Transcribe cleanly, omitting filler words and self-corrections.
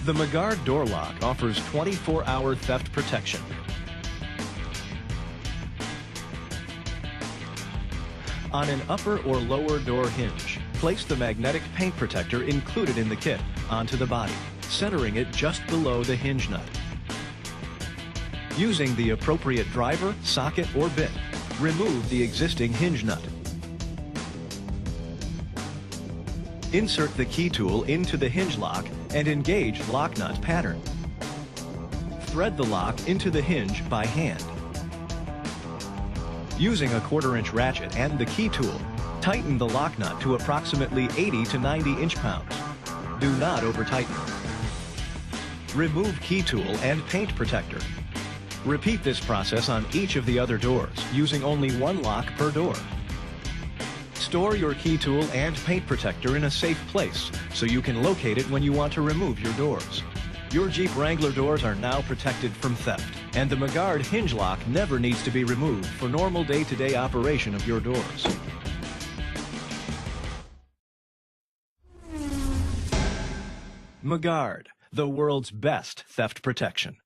The McGard door lock offers 24-hour theft protection. On an upper or lower door hinge, place the magnetic paint protector included in the kit onto the body, centering it just below the hinge nut. Using the appropriate driver, socket, or bit, remove the existing hinge nut. Insert the key tool into the hinge lock and engage lock nut pattern. Thread the lock into the hinge by hand. Using a 1/4-inch ratchet and the key tool, tighten the lock nut to approximately 80 to 90 inch-pounds. Do not over-tighten. Remove key tool and paint protector. Repeat this process on each of the other doors, using only one lock per door. Store your key tool and paint protector in a safe place so you can locate it when you want to remove your doors. Your Jeep Wrangler doors are now protected from theft, and the McGard hinge lock never needs to be removed for normal day-to-day operation of your doors. McGard, the world's best theft protection.